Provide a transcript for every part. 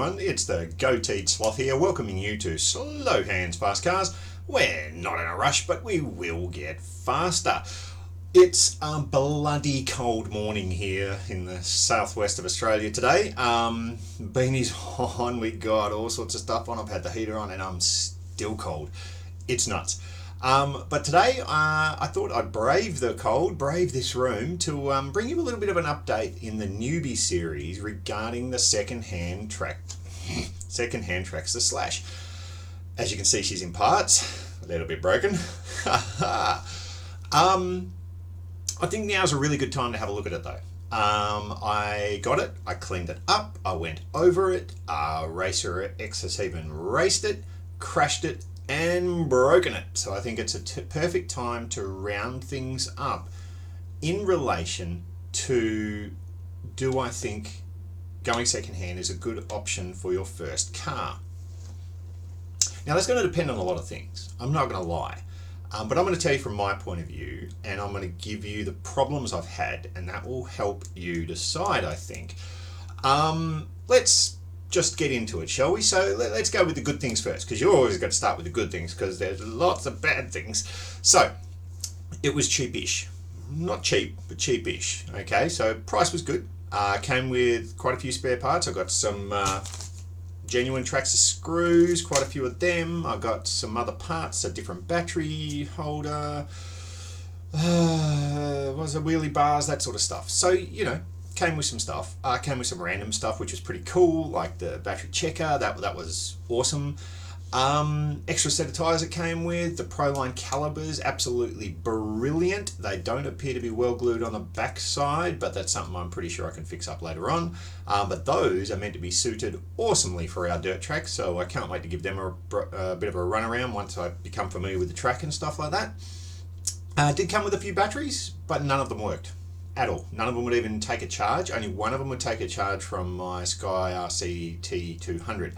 everyone, it's the goateed sloth here, welcoming you to Slow Hands Fast Cars. We're not in a rush, but we will get faster. It's a bloody cold morning here in the southwest of Australia today. Beanies on, we got all sorts of stuff on. I've had the heater on and I'm still cold. It's nuts. But today I thought I'd brave the cold, brave this room to bring you a little bit of an update in the newbie series regarding the second-hand Traxxas Slash. As you can see, she's in parts, a little bit broken. I think now's a really good time to have a look at it though. I got it, I cleaned it up, I went over it, Racer X has even raced it, crashed it, and broken it. So I think it's a perfect time to round things up in relation to, do I think going secondhand is a good option for your first car? Now that's going to depend on a lot of things, I'm not going to lie, but I'm going to tell you from my point of view, and I'm going to give you the problems I've had, and that will help you decide, I think. Let's just get into it, shall we? So let's go with the good things first, because you're always got to start with the good things, because there's lots of bad things. So it was cheapish, not cheap, but cheapish. Okay, so price was good. Came with quite a few spare parts. I got some genuine Traxxas screws, quite a few of them. I got some other parts, a different battery holder, was a wheelie bars, that sort of stuff. So you know, came with some stuff. Came with some random stuff, which was pretty cool, like the battery checker. That was awesome. Extra set of tires it came with. The Proline calipers, absolutely brilliant. They don't appear to be well glued on the back side, but that's something I'm pretty sure I can fix up later on. But those are meant to be suited awesomely for our dirt track, so I can't wait to give them a bit of a run around once I become familiar with the track and stuff like that. Did come with a few batteries, but none of them worked at all. None of them would even take a charge. Only one of them would take a charge from my Sky RC T200.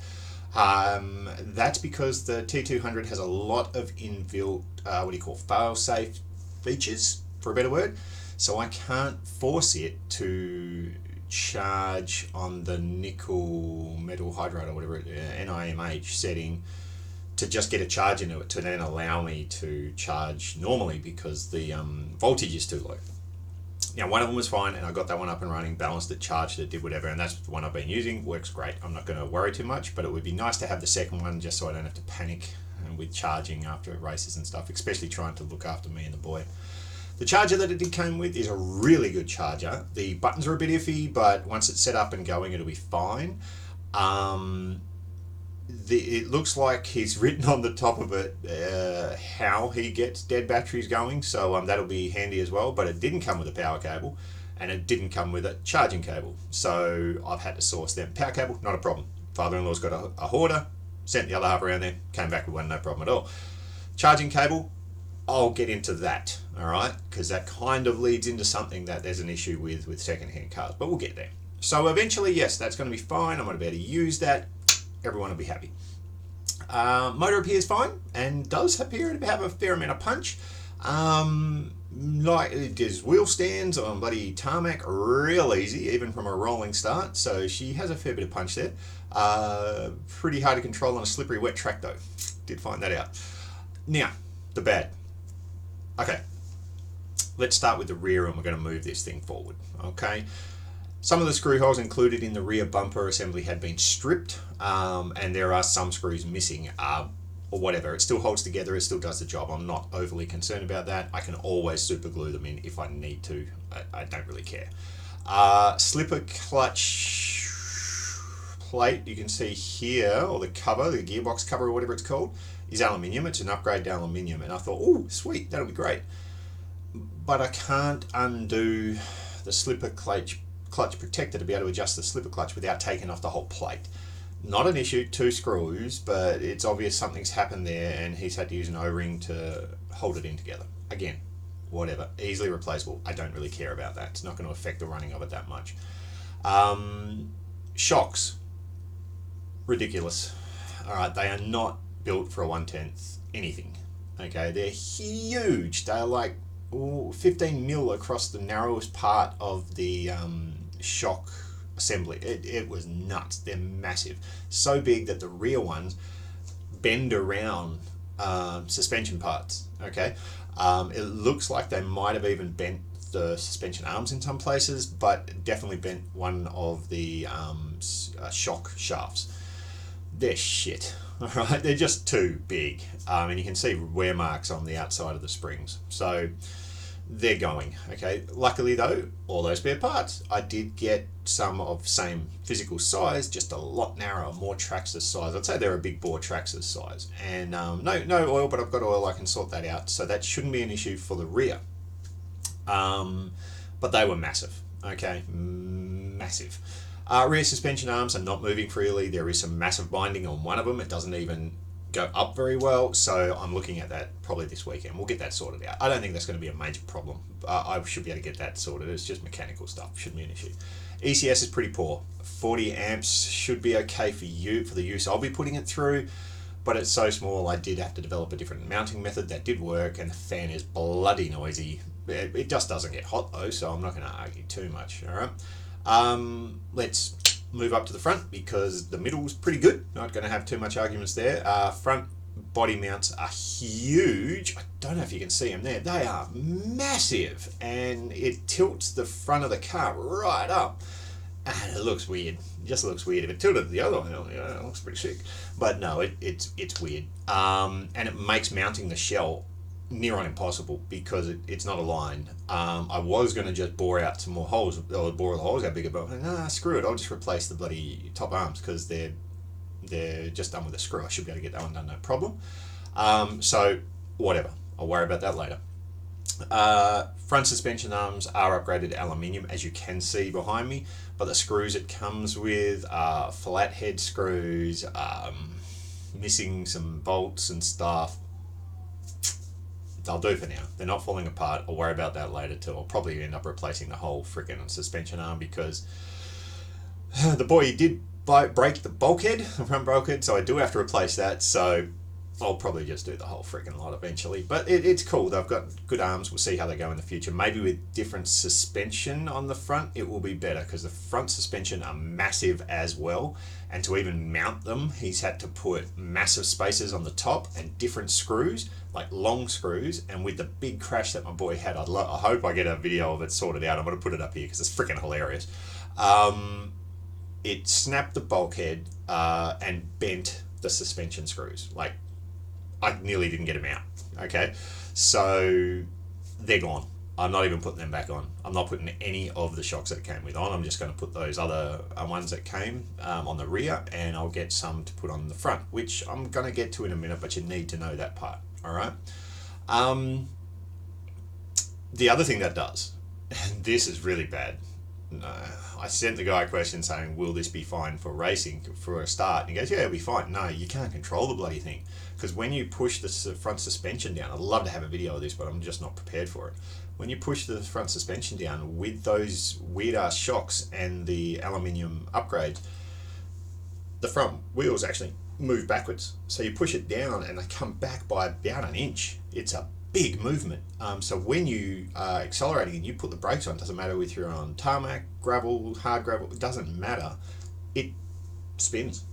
That's because the T200 has a lot of inbuilt, fail-safe features, for a better word. So I can't force it to charge on the nickel metal hydride or whatever, NIMH setting, to just get a charge into it to then allow me to charge normally, because the voltage is too low. Now, one of them was fine, and I got that one up and running, balanced it, charged it, did whatever, and that's the one I've been using. Works great. I'm not going to worry too much, but it would be nice to have the second one just so I don't have to panic with charging after races and stuff, especially trying to look after me and the boy. The charger that it came with is a really good charger. The buttons are a bit iffy, but once it's set up and going, it'll be fine. It looks like he's written on the top of it how he gets dead batteries going, so that'll be handy as well. But it didn't come with a power cable, and it didn't come with a charging cable, so I've had to source them. Power cable, not a problem. Father-in-law's got a hoarder, sent the other half around there, came back with one, no problem at all. Charging cable, I'll get into that, alright, because that kind of leads into something that there's an issue with second-hand cars, but we'll get there. So eventually, yes, that's going to be fine. I'm going to be able to use that. Everyone will be happy. Motor appears fine and does appear to have a fair amount of punch. Like it does wheel stands on bloody tarmac real easy, even from a rolling start. So she has a fair bit of punch there. Pretty hard to control on a slippery wet track though. Did find that out. Now, the bad. Okay, let's start with the rear, and we're going to move this thing forward. Okay. Some of the screw holes included in the rear bumper assembly had been stripped, and there are some screws missing, or whatever. It still holds together, it still does the job. I'm not overly concerned about that. I can always super glue them in if I need to. I don't really care. Slipper clutch plate, you can see here, or the cover, the gearbox cover or whatever it's called, is aluminium. It's an upgrade to aluminium, and I thought, oh, sweet, that'll be great. But I can't undo the slipper clutch protector to be able to adjust the slipper clutch without taking off the whole plate. Not an issue, 2 screws, but it's obvious something's happened there and he's had to use an O-ring to hold it in together. Again, whatever, easily replaceable. I don't really care about that. It's not going to affect the running of it that much. Shocks, ridiculous. Alright, they are not built for a 1/10 anything. Okay, they're huge. They're like 15 mil across the narrowest part of the shock assembly. It was nuts. They're massive. So big that the rear ones bend around suspension parts, okay? It looks like they might have even bent the suspension arms in some places, but definitely bent one of the shock shafts. They're shit, all right? They're just too big, and you can see wear marks on the outside of the springs. So they're going, okay? Luckily though, all those spare parts. I did get some of same physical size, just a lot narrower, more Traxxas size. I'd say they're a big bore Traxxas size. And no oil, but I've got oil, I can sort that out. So that shouldn't be an issue for the rear. But they were massive, okay? Massive. Rear suspension arms are not moving freely. There is some massive binding on one of them. It doesn't even go up very well, so I'm looking at that probably this weekend. We'll get that sorted out. I don't think that's going to be a major problem. I should be able to get that sorted. It's just mechanical stuff. Shouldn't be an issue. ECS is pretty poor. 40 amps should be okay for the use I'll be putting it through, but it's so small I did have to develop a different mounting method that did work, and the fan is bloody noisy. It just doesn't get hot though, so I'm not going to argue too much. All right. Let's move up to the front because the middle is pretty good. Not going to have too much arguments there. Front body mounts are huge. I don't know if you can see them there. They are massive, and it tilts the front of the car right up, and it looks weird. It just looks weird. If it tilted the other one, it looks pretty sick. But no, it's weird. And it makes mounting the shell near on impossible because it's not aligned. I was going to just bore out some more holes, or bore the holes out bigger, but nah, screw it. I'll just replace the bloody top arms because they're just done with a screw. I should be able to get that one done, no problem. So whatever, I'll worry about that later. Front suspension arms are upgraded to aluminium, as you can see behind me, but the screws it comes with are flat head screws, missing some bolts and stuff. They'll do for now. They're not falling apart. I'll worry about that later too. I'll probably end up replacing the whole freaking suspension arm because the boy did break the bulkhead, the front bulkhead, so I do have to replace that. So I'll probably just do the whole freaking lot eventually. But it's cool. They've got good arms. We'll see how they go in the future. Maybe with different suspension on the front, it will be better because the front suspension are massive as well. And to even mount them, he's had to put massive spacers on the top and different screws, like long screws. And with the big crash that my boy had, I hope I get a video of it sorted out. I'm going to put it up here because it's freaking hilarious. It snapped the bulkhead and bent the suspension screws. Like, I nearly didn't get them out. Okay, so they're gone. I'm not even putting them back on. I'm not putting any of the shocks that it came with on. I'm just going to put those other ones that came on the rear, and I'll get some to put on the front, which I'm going to get to in a minute, but you need to know that part. All right. The other thing that does, and this is really bad, I sent the guy a question saying, will this be fine for racing for a start? And he goes, yeah, it'll be fine. No, you can't control the bloody thing. Because when you push the front suspension down, I'd love to have a video of this, but I'm just not prepared for it. When you push the front suspension down with those weird-ass shocks and the aluminium upgrades, the front wheels actually move backwards. So you push it down and they come back by about an inch. It's a big movement. So when you are accelerating and you put the brakes on, it doesn't matter if you're on tarmac, gravel, hard gravel, it doesn't matter. It spins.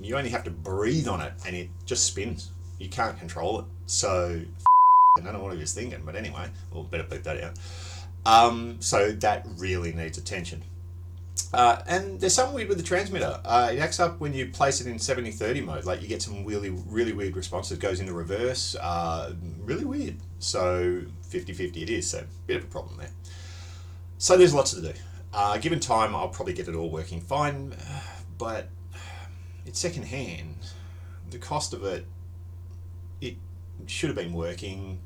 You only have to breathe on it and it just spins. You can't control it. So I don't know what he was thinking, but anyway, we'll better beat that out. So that really needs attention. And there's something weird with the transmitter. It acts up when you place it in 70-30 mode. Like you get some really weird responses. It goes into reverse. Really weird. So 50-50 it is. So bit of a problem there. So there's lots to do. Given time, I'll probably get it all working fine. But it's second hand. The cost of it should have been working.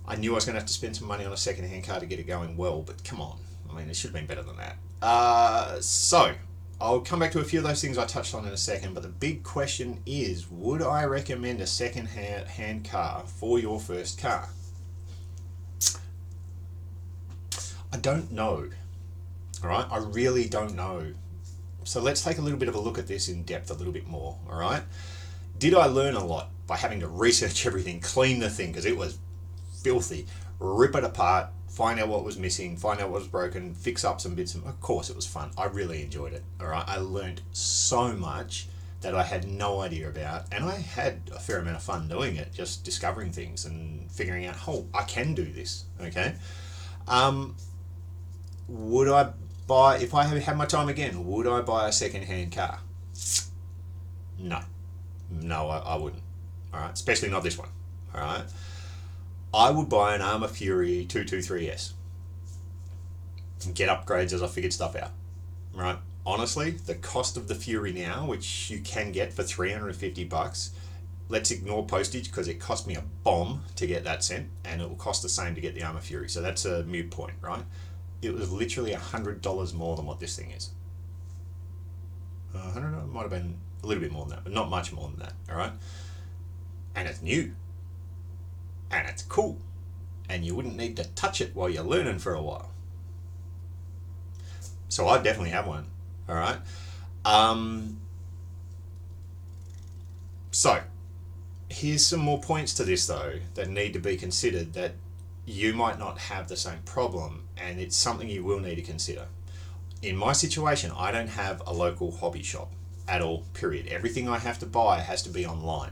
I knew I was going to have to spend some money on a second-hand car to get it going well, but come on. I mean, it should have been better than that. So, I'll come back to a few of those things I touched on in a second, but the big question is, would I recommend a second-hand car for your first car? I don't know. Alright? I really don't know. So let's take a little bit of a look at this in depth a little bit more. Alright? Did I learn a lot by having to research everything, clean the thing, because it was filthy, rip it apart, find out what was missing, find out what was broken, fix up some bits. Of course, it was fun. I really enjoyed it. All right, I learned so much that I had no idea about, and I had a fair amount of fun doing it, just discovering things and figuring out, oh, I can do this. Okay, would I buy, if I had my time again, would I buy a second-hand car? No, I wouldn't. All right, especially not this one. All right, I would buy an Armour Fury 223S and get upgrades as I figured stuff out. Right, honestly, the cost of the Fury now, which you can get for $350, let's ignore postage because it cost me a bomb to get that sent, and it will cost the same to get the Armour Fury. So that's a moot point, right? It was literally $100 more than what this thing is. I don't know, it might have been a little bit more than that, but not much more than that, all right? And it's new. And it's cool. And you wouldn't need to touch it while you're learning for a while. So I definitely have one, all right? So here's some more points to this, though, that need to be considered, that you might not have the same problem, and it's something you will need to consider. In my situation, I don't have a local hobby shop at all, period. Everything I have to buy has to be online.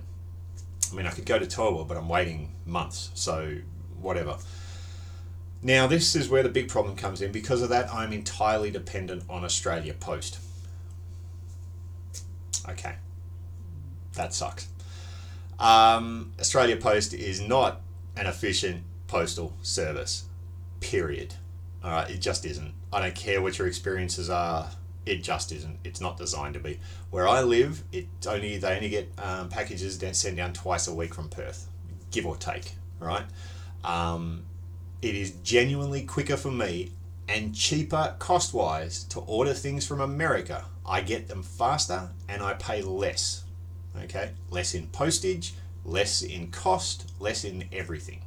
I mean, I could go to Toa, but I'm waiting months, so whatever. Now, this is where the big problem comes in. Because of that, I'm entirely dependent on Australia Post. Okay, that sucks. Australia Post is not an efficient postal service, period. All right, it just isn't. I don't care what your experiences are. It just isn't. It's not designed to be. Where I live, they only get packages sent down twice a week from Perth, give or take. Right? It is genuinely quicker for me and cheaper cost-wise to order things from America. I get them faster and I pay less. Okay, less in postage, less in cost, less in everything.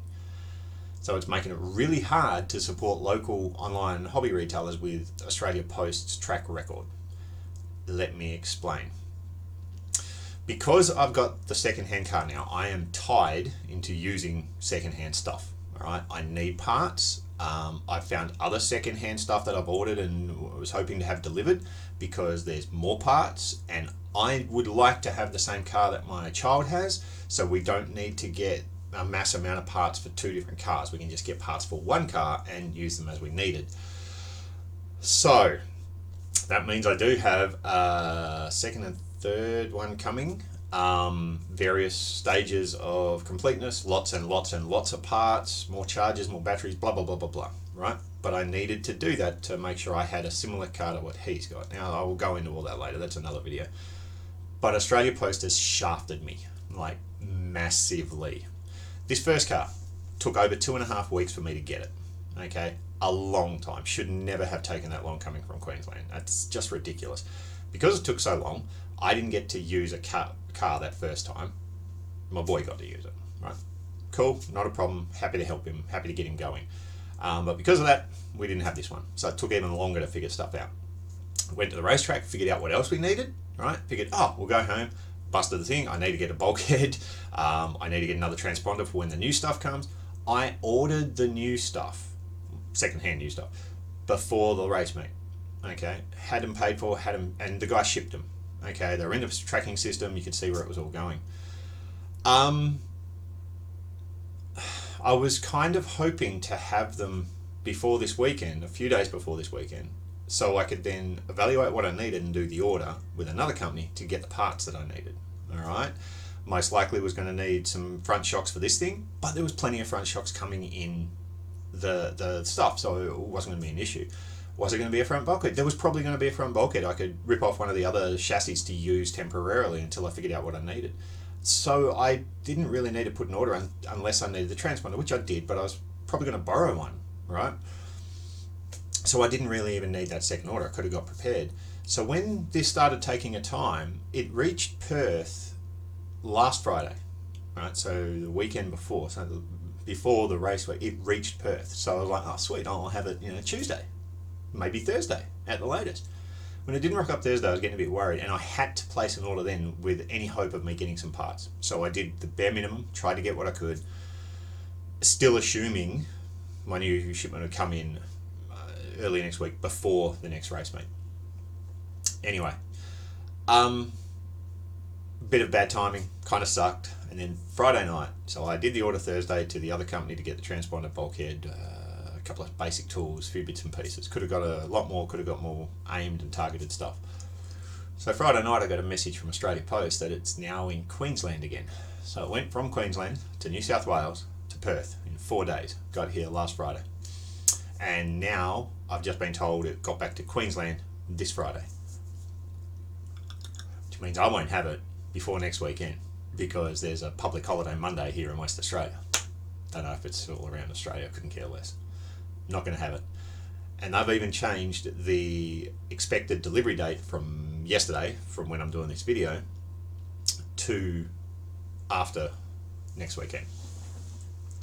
So it's making it really hard to support local online hobby retailers with Australia Post's track record. Let me explain. Because I've got the second-hand car now, I am tied into using second-hand stuff. All right, I need parts. I found other second-hand stuff that I've ordered and was hoping to have delivered because there's more parts, and I would like to have the same car that my child has, so we don't need to get a mass amount of parts for two different cars. We can just get parts for one car and use them as we need it. So that means I do have a second and third one coming. Various stages of completeness, lots and lots and lots of parts, more chargers, more batteries, blah, blah, blah, blah, blah, right? But I needed to do that to make sure I had a similar car to what he's got. Now, I will go into all that later. That's another video. But Australia Post has shafted me, like, massively. This first car took over 2.5 weeks for me to get it, okay? A long time. Should never have taken that long coming from Queensland. That's just ridiculous. Because it took so long, I didn't get to use a car that first time. My boy got to use it, right? Cool, not a problem. Happy to help him, happy to get him going. But because of that, we didn't have this one. So it took even longer to figure stuff out. Went to the racetrack, figured out what else we needed, right? Figured, we'll go home, busted the thing. I need to get a bulkhead. I need to get another transponder for when the new stuff comes. I ordered the new stuff, second-hand new stuff, before the race meet. Okay, had them paid for, and the guy shipped them. Okay, they were in the tracking system. You could see where it was all going. I was kind of hoping to have them before this weekend, a few days before this weekend, so I could then evaluate what I needed and do the order with another company to get the parts that I needed. All right. Most likely was going to need some front shocks for this thing, but there was plenty of front shocks coming in the stuff, so it wasn't going to be an issue. Was it going to be a front bulkhead? There was probably going to be a front bulkhead. I could rip off one of the other chassis to use temporarily until I figured out what I needed. So I didn't really need to put an order unless I needed the transponder, which I did, but I was probably going to borrow one, right? So I didn't really even need that second order. I could have got prepared. So when this started taking a time, it reached Perth last Friday, right? So the weekend before, before the race, it reached Perth. So I was like, oh, sweet, I'll have it, Tuesday. Maybe Thursday at the latest. When it didn't rock up Thursday, I was getting a bit worried, and I had to place an order then with any hope of me getting some parts. So I did the bare minimum, tried to get what I could, still assuming my new shipment would come in early next week before the next race meet. Anyway, bit of bad timing, kind of sucked. And then Friday night, so I did the order Thursday to the other company to get the transponder bulkhead, a couple of basic tools, a few bits and pieces. Could have got a lot more, could have got more aimed and targeted stuff. So Friday night I got a message from Australia Post that it's now in Queensland again. So it went from Queensland to New South Wales to Perth in 4 days. Got here last Friday. And now I've just been told it got back to Queensland this Friday. Which means I won't have it before next weekend, because there's a public holiday Monday here in West Australia. Don't know if it's all around Australia, I couldn't care less. Not going to have it. And they've even changed the expected delivery date from yesterday, from when I'm doing this video, to after next weekend.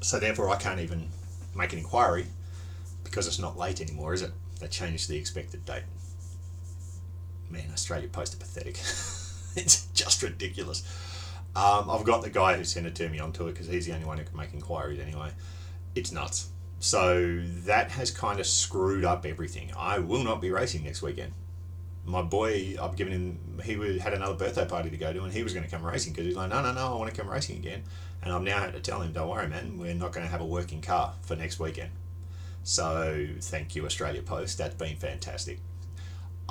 So therefore I can't even make an inquiry, because it's not late anymore, is it? They changed the expected date. Man, Australia Post are pathetic. It's just ridiculous. I've got the guy who sent it to me onto it, because he's the only one who can make inquiries anyway. It's nuts. So that has kind of screwed up everything. I will not be racing next weekend. My boy, I've given him, had another birthday party to go to, and he was going to come racing, because he's like, no, I want to come racing again. And I've now had to tell him, don't worry, man, we're not going to have a working car for next weekend. So thank you, Australia Post. That's been fantastic.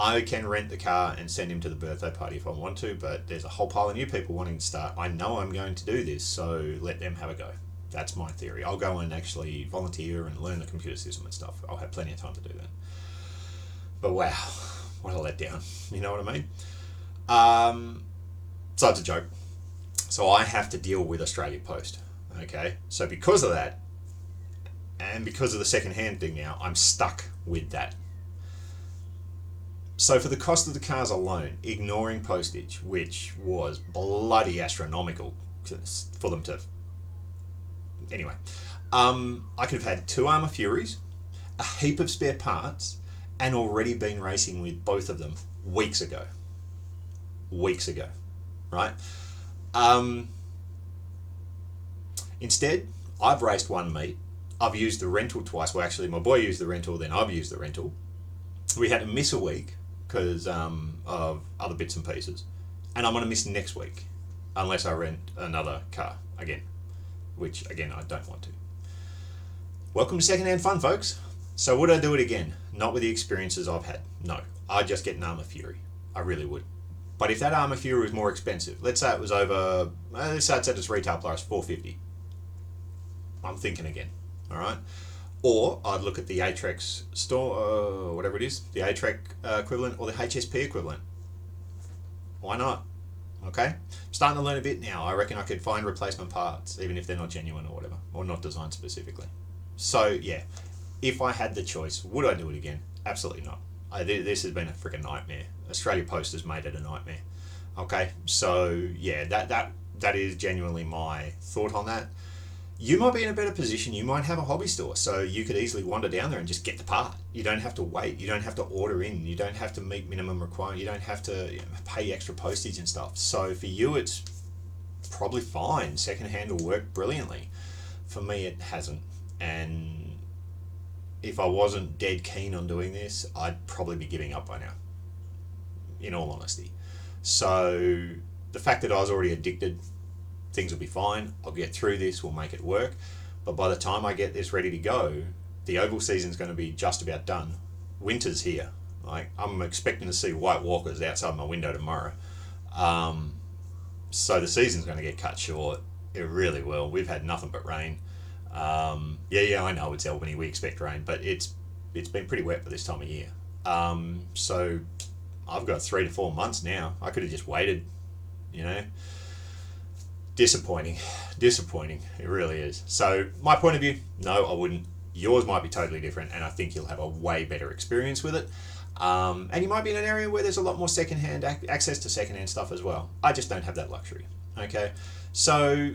I can rent the car and send him to the birthday party if I want to, but there's a whole pile of new people wanting to start. I know I'm going to do this, so let them have a go. That's my theory. I'll go and actually volunteer and learn the computer system and stuff. I'll have plenty of time to do that. But wow, what a letdown. You know what I mean? So it's a joke. So I have to deal with Australia Post. Okay? So because of that, and because of the second-hand thing now, I'm stuck with that. So for the cost of the cars alone, ignoring postage, which was bloody astronomical for them to... Anyway, I could have had 2 Armour Furies, a heap of spare parts, and already been racing with both of them weeks ago. Right? Instead, I've raced one meet. I've used the rental twice. Well, actually, my boy used the rental, then I've used the rental. We had to miss a week because of other bits and pieces. And I'm going to miss next week unless I rent another car again, which, again, I don't want to. Welcome to secondhand fun, folks. So would I do it again? Not with the experiences I've had. No. I'd just get an Armour Fury. I really would. But if that Armour Fury was more expensive, let's say it was over, let's say it's at its retail price, $450. I'm thinking again. All right, or I'd look at the A-Trex store, whatever it is, the A-Trex equivalent or the HSP equivalent. Why not? Okay, I'm starting to learn a bit now. I reckon I could find replacement parts, even if they're not genuine or whatever, or not designed specifically. So yeah, if I had the choice, would I do it again? Absolutely not. This has been a freaking nightmare. Australia Post has made it a nightmare. Okay, so yeah, that is genuinely my thought on that. You might be in a better position. You might have a hobby store, so you could easily wander down there and just get the part. You don't have to wait. You don't have to order in. You don't have to meet minimum requirements. You don't have to pay extra postage and stuff. So for you, it's probably fine. Secondhand will work brilliantly. For me, it hasn't. And if I wasn't dead keen on doing this, I'd probably be giving up by now, in all honesty. So the fact that I was already addicted, things will be fine. I'll get through this. We'll make it work. But by the time I get this ready to go, the oval season's going to be just about done. Winter's here. Like, I'm expecting to see white walkers outside my window tomorrow. So the season's going to get cut short. It really will. We've had nothing but rain. Yeah, I know it's Albany. We expect rain, but it's been pretty wet for this time of year. So I've got 3 to 4 months now. I could have just waited, you know. Disappointing. It really is. So my point of view, no, I wouldn't. Yours might be totally different, and I think you'll have a way better experience with it. And you might be in an area where there's a lot more secondhand access to secondhand stuff as well. I just don't have that luxury. Okay, so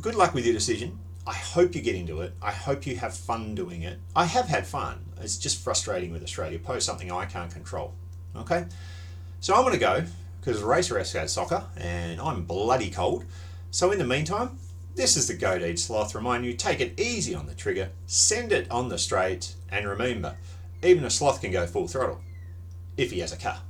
good luck with your decision. I hope you get into it. I hope you have fun doing it. I have had fun. It's just frustrating with Australia Post, something I can't control. Okay, so I'm going to go because Racer S had soccer and I'm bloody cold. So in the meantime, This is the Goat Eat Sloth remind you, take it easy on the trigger, send it on the straight, and remember, even a sloth can go full throttle, if he has a car.